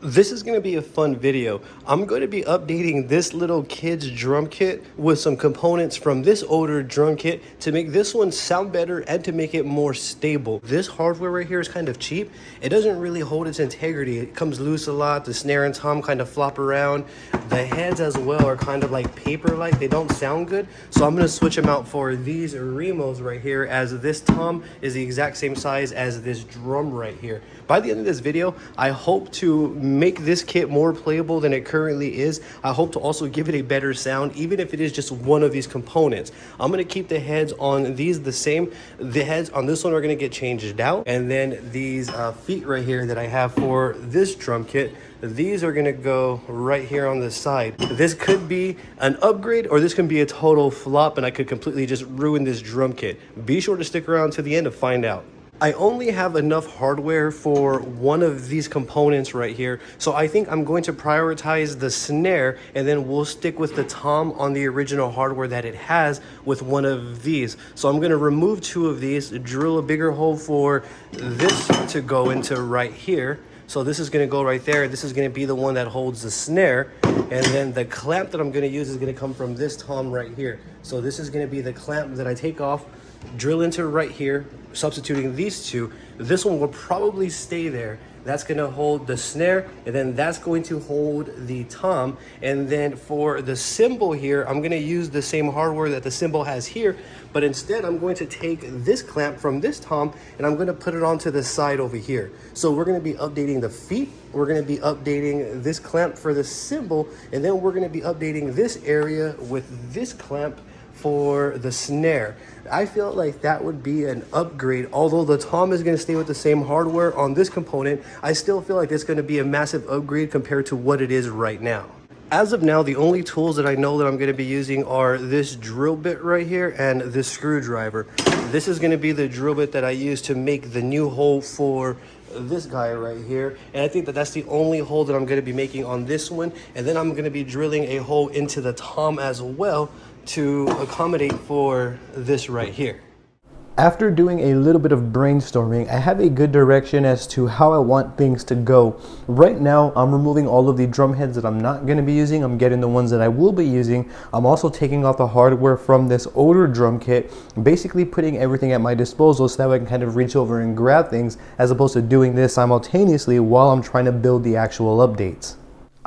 This is going to be a fun video. I'm going to be updating this little kid's drum kit with some components from this older drum kit to make this one sound better and to make it more stable. This hardware right here is kind of cheap. It doesn't really hold its integrity. It comes loose a lot. The snare and tom kind of flop around. The heads as well are kind of like paper-like. They don't sound good. So I'm going to switch them out for these Remos right here, as this tom is the exact same size as this drum right here. By the end of this video, I hope to make this kit more playable than it currently is. I hope to also give it a better sound, even if it is just one of these components. I'm going to keep the heads on these the same. The heads on this one are going to get changed out. And then these feet right here that I have for this drum kit, these are going to go right here on the side. This could be an upgrade or this can be a total flop and I could completely just ruin this drum kit. Be sure to stick around to the end to find out. I only have enough hardware for one of these components right here, so I think I'm going to prioritize the snare and then we'll stick with the tom on the original hardware that it has with one of these. So I'm going to remove two of these, drill a bigger hole for this to go into right here. So this is going to go right there. This is going to be the one that holds the snare. And then the clamp that I'm going to use is going to come from this tom right here. So this is going to be the clamp that I take off, drill into right here, substituting these two. This one will probably stay there. That's going to hold the snare, and then that's going to hold the tom. And then for the cymbal here, I'm going to use the same hardware that the cymbal has here, but instead I'm going to take this clamp from this tom and I'm going to put it onto the side over here. So we're going to be updating the feet, we're going to be updating this clamp for the cymbal, and then we're going to be updating this area with this clamp for the snare. I feel like that would be an upgrade. Although the tom is going to stay with the same hardware on this component, I still feel like it's going to be a massive upgrade compared to what it is right now. As of now, the only tools that I know that I'm going to be using are this drill bit right here and this screwdriver. This is going to be the drill bit that I use to make the new hole for this guy right here, and I think that that's the only hole that I'm going to be making on this one. And then I'm going to be drilling a hole into the tom as well to accommodate for this right here. After doing a little bit of brainstorming, I have a good direction as to how I want things to go. Right now, I'm removing all of the drum heads that I'm not going to be using. I'm getting the ones that I will be using. I'm also taking off the hardware from this older drum kit, basically putting everything at my disposal so that way I can kind of reach over and grab things, as opposed to doing this simultaneously while I'm trying to build the actual updates.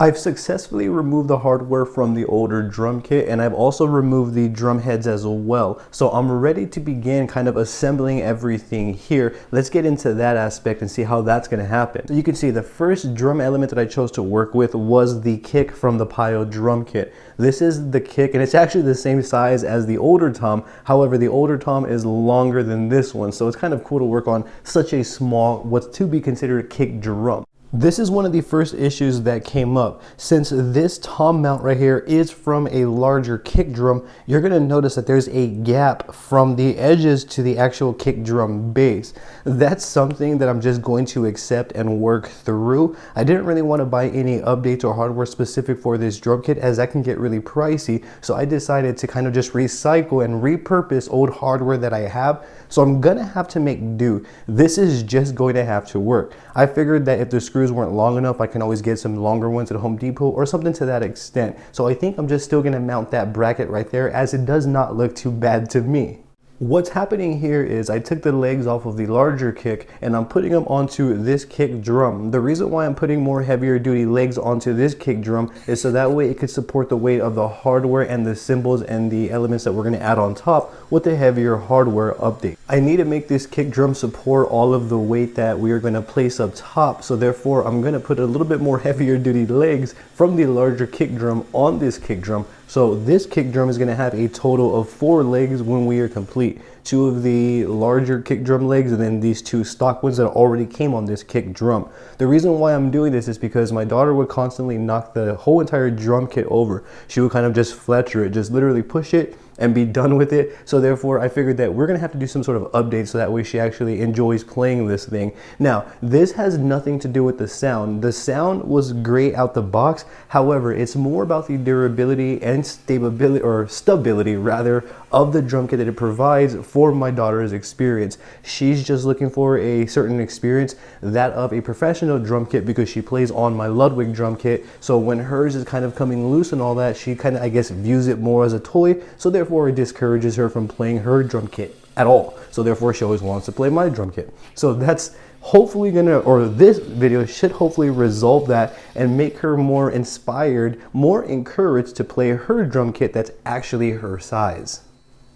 I've successfully removed the hardware from the older drum kit, and I've also removed the drum heads as well. So I'm ready to begin kind of assembling everything here. Let's get into that aspect and see how that's going to happen. So you can see the first drum element that I chose to work with was the kick from the Pyle drum kit. This is the kick, and it's actually the same size as the older tom. However, the older tom is longer than this one, so it's kind of cool to work on such a small, what's to be considered kick drum. This is one of the first issues that came up. Since this tom mount right here is from a larger kick drum, you're going to notice that there's a gap from the edges to the actual kick drum base. That's something that I'm just going to accept and work through. I didn't really want to buy any updates or hardware specific for this drum kit, as that can get really pricey. So I decided to kind of just recycle and repurpose old hardware that I have. So I'm going to have to make do. This is just going to have to work. I figured that if the screws weren't long enough, I can always get some longer ones at Home Depot or something to that extent. So I think I'm just still going to mount that bracket right there, as it does not look too bad to me. What's happening here is I took the legs off of the larger kick and I'm putting them onto this kick drum. The reason why I'm putting more heavier duty legs onto this kick drum is so that way it could support the weight of the hardware and the cymbals and the elements that we're going to add on top with the heavier hardware update. I need to make this kick drum support all of the weight that we are going to place up top, so therefore I'm going to put a little bit more heavier duty legs from the larger kick drum on this kick drum. So this kick drum is going to have a total of 4 legs when we are complete. 2 of the larger kick drum legs and then these 2 stock ones that already came on this kick drum. The reason why I'm doing this is because my daughter would constantly knock the whole entire drum kit over. She would kind of just fletcher it, just literally push it and be done with it. So therefore I figured that we're gonna have to do some sort of update so that way she actually enjoys playing this thing. Now, this has nothing to do with the sound. The sound was great out the box. However, it's more about the durability and stability, or stability rather, of the drum kit that it provides for my daughter's experience. She's just looking for a certain experience, that of a professional drum kit, because she plays on my Ludwig drum kit. So when hers is kind of coming loose and all that, she kind of, I guess, views it more as a toy. So therefore it discourages her from playing her drum kit at all. So therefore she always wants to play my drum kit. So that's hopefully this video should hopefully resolve that and make her more inspired, more encouraged to play her drum kit that's actually her size.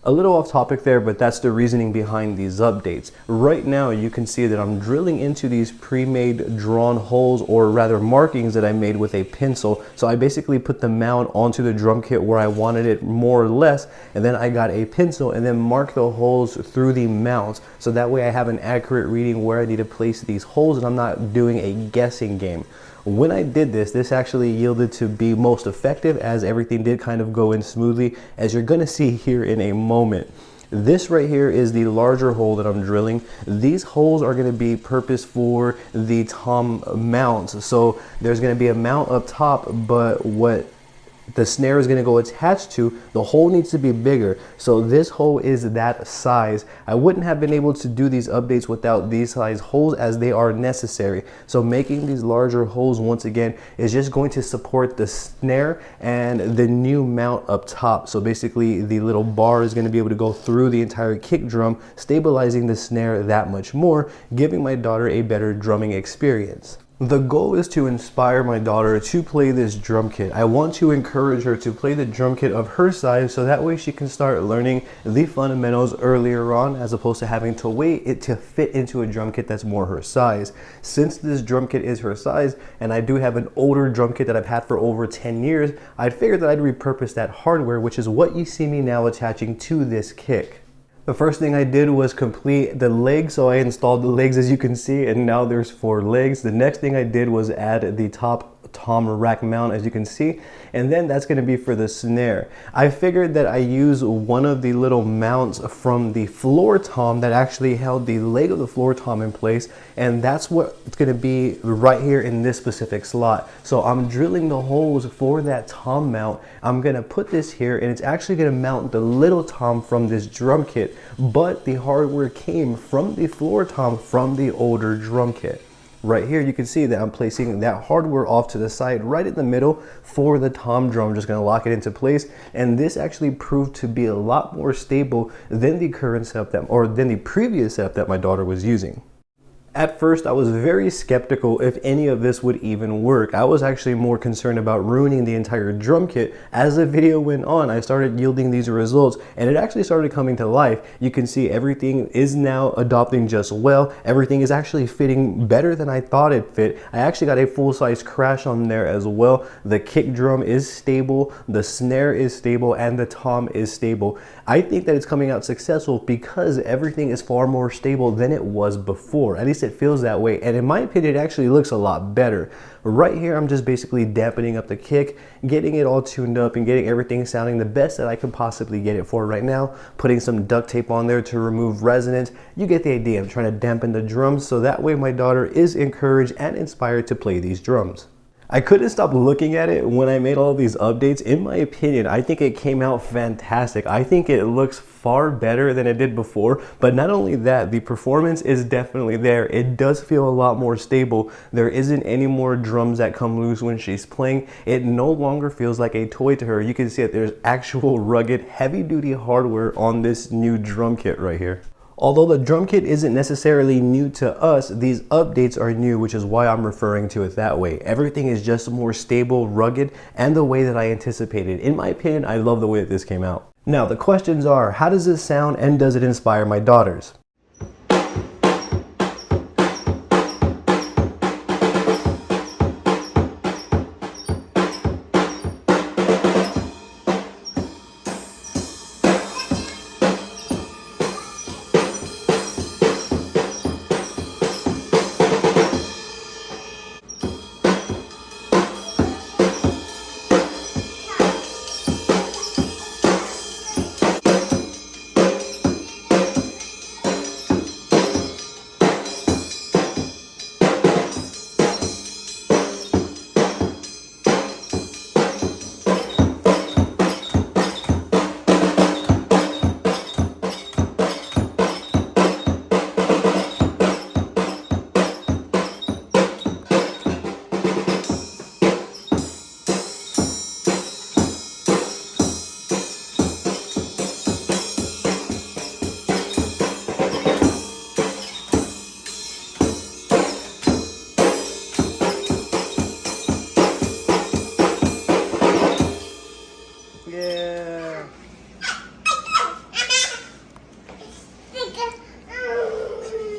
A little off topic there, but that's the reasoning behind these updates. Right now you can see that I'm drilling into these pre-made drawn holes, or rather markings, that I made with a pencil. So I basically put the mount onto the drum kit where I wanted it more or less, and then I got a pencil and then marked the holes through the mounts, so that way I have an accurate reading where I need to place these holes and I'm not doing a guessing game. When I did this actually yielded to be most effective, as everything did kind of go in smoothly, as you're gonna see here in a moment. This right here is the larger hole that I'm drilling. These holes are gonna be purpose for the tom mounts. So there's gonna be a mount up top, but what the snare is going to go attached to, the hole needs to be bigger. So this hole is that size. I wouldn't have been able to do these updates without these size holes, as they are necessary. So making these larger holes, once again, is just going to support the snare and the new mount up top. So basically the little bar is going to be able to go through the entire kick drum, stabilizing the snare that much more, giving my daughter a better drumming experience. The goal is to inspire my daughter to play this drum kit. I want to encourage her to play the drum kit of her size, so that way she can start learning the fundamentals earlier on, as opposed to having to wait it to fit into a drum kit that's more her size. Since this drum kit is her size, and I do have an older drum kit that I've had for over 10 years, I figured that I'd repurpose that hardware, which is what you see me now attaching to this kick. The first thing I did was complete the legs, so I installed the legs, as you can see, and now there's 4 legs. The next thing I did was add the top tom rack mount, as you can see, and then that's going to be for the snare. I figured that I use one of the little mounts from the floor tom that actually held the leg of the floor tom in place, and that's what it's going to be right here in this specific slot. So I'm drilling the holes for that tom mount. I'm going to put this here, and it's actually going to mount the little tom from this drum kit, but the hardware came from the floor tom from the older drum kit. Right here you can see that I'm placing that hardware off to the side right in the middle for the tom drum. I'm just going to lock it into place, and this actually proved to be a lot more stable than the current setup than the previous setup that my daughter was using. At first, I was very skeptical if any of this would even work. I was actually more concerned about ruining the entire drum kit. As the video went on, I started yielding these results, and it actually started coming to life. You can see everything is now adopting just well. Everything is actually fitting better than I thought it fit. I actually got a full-size crash on there as well. The kick drum is stable, the snare is stable, and the tom is stable. I think that it's coming out successful because everything is far more stable than it was before. At least it feels that way, and in my opinion it actually looks a lot better. Right here I'm just basically dampening up the kick, getting it all tuned up and getting everything sounding the best that I can possibly get it for right now, putting some duct tape on there to remove resonance. You get the idea. I'm trying to dampen the drums so that way my daughter is encouraged and inspired to play these drums. I couldn't stop looking at it when I made all these updates. In my opinion, I think it came out fantastic. I think it looks far better than it did before, but not only that, the performance is definitely there. It does feel a lot more stable. There isn't any more drums that come loose when she's playing. It no longer feels like a toy to her. You can see that there's actual rugged, heavy-duty hardware on this new drum kit right here. Although the drum kit isn't necessarily new to us, these updates are new, which is why I'm referring to it that way. Everything is just more stable, rugged, and the way that I anticipated. In my opinion, I love the way that this came out. Now, the questions are, how does this sound and does it inspire my daughters?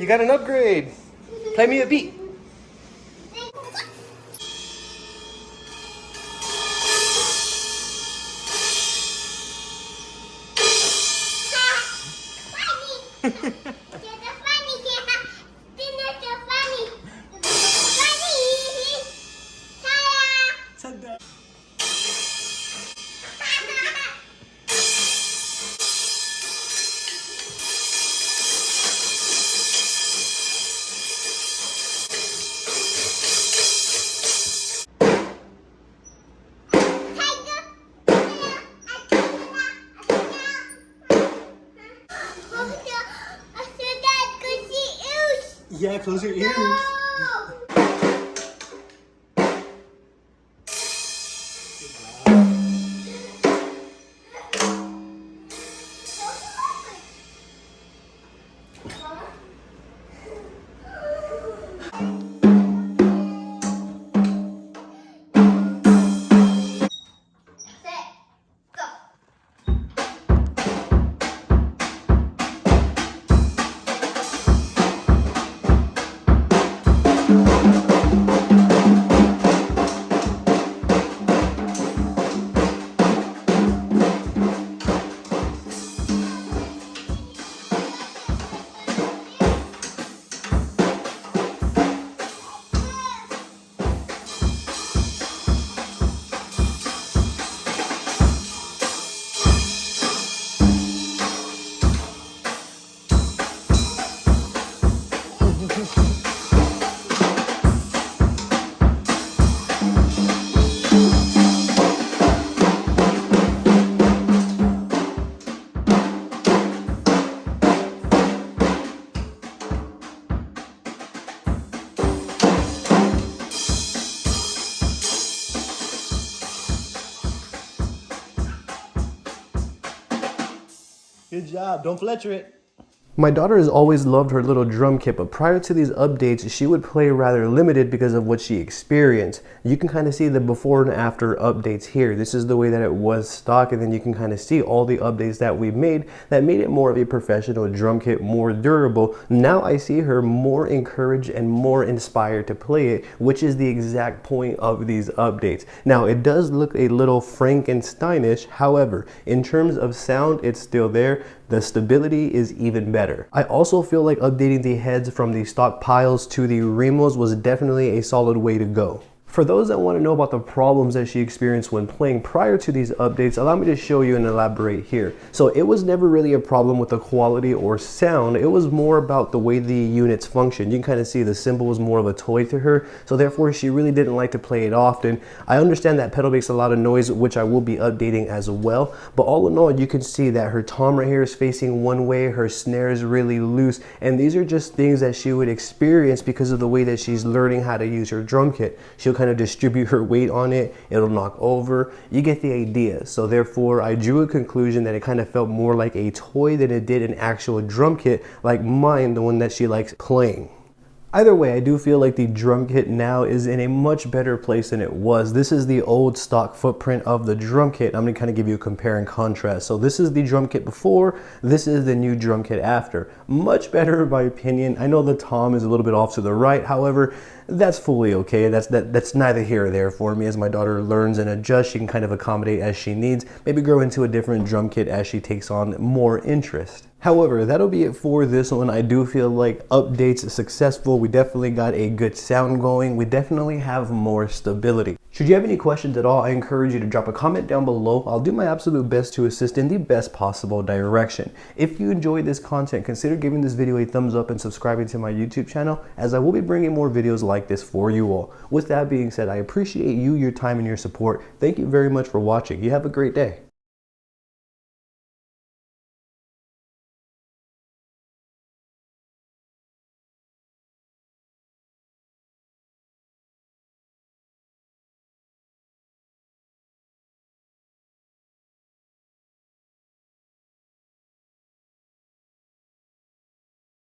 You got an upgrade. Play me a beat. Yeah, close your ears. Good job. Don't fletcher it. My daughter has always loved her little drum kit, but prior to these updates, she would play rather limited because of what she experienced. You can kind of see the before and after updates here. This is the way that it was stock, and then you can kind of see all the updates that we made that made it more of a professional drum kit, more durable. Now I see her more encouraged and more inspired to play it, which is the exact point of these updates. Now it does look a little Frankensteinish, however, in terms of sound, it's still there. The stability is even better. I also feel like updating the heads from the stock Pyles to the Remos was definitely a solid way to go. For those that want to know about the problems that she experienced when playing prior to these updates, allow me to show you and elaborate here. So it was never really a problem with the quality or sound, it was more about the way the units function. You can kind of see the cymbal was more of a toy to her, so therefore she really didn't like to play it often. I understand that pedal makes a lot of noise, which I will be updating as well, but all in all you can see that her tom right here is facing one way, her snare is really loose, and these are just things that she would experience because of the way that she's learning how to use her drum kit. She'll kind of distribute her weight on it, it'll knock over, you get the idea. So therefore I drew a conclusion that it kind of felt more like a toy than it did an actual drum kit like mine, the one that she likes playing. Either way, I do feel like the drum kit now is in a much better place than it was. This is the old stock footprint of the drum kit. I'm gonna kind of give you a compare and contrast. So this is the drum kit before, this is the new drum kit after. Much better in my opinion. I know the tom is a little bit off to the right, however, that's fully okay. That's neither here or there for me. As my daughter learns and adjusts, she can kind of accommodate as she needs, maybe grow into a different drum kit as she takes on more interest. However, that'll be it for this one. I do feel like updates successful. We definitely got a good sound going. We definitely have more stability. Should you have any questions at all, I encourage you to drop a comment down below. I'll do my absolute best to assist in the best possible direction. If you enjoyed this content, consider giving this video a thumbs up and subscribing to my YouTube channel, as I will be bringing more videos like this for you all. With that being said, I appreciate you, your time, and your support. Thank you very much for watching. You have a great day.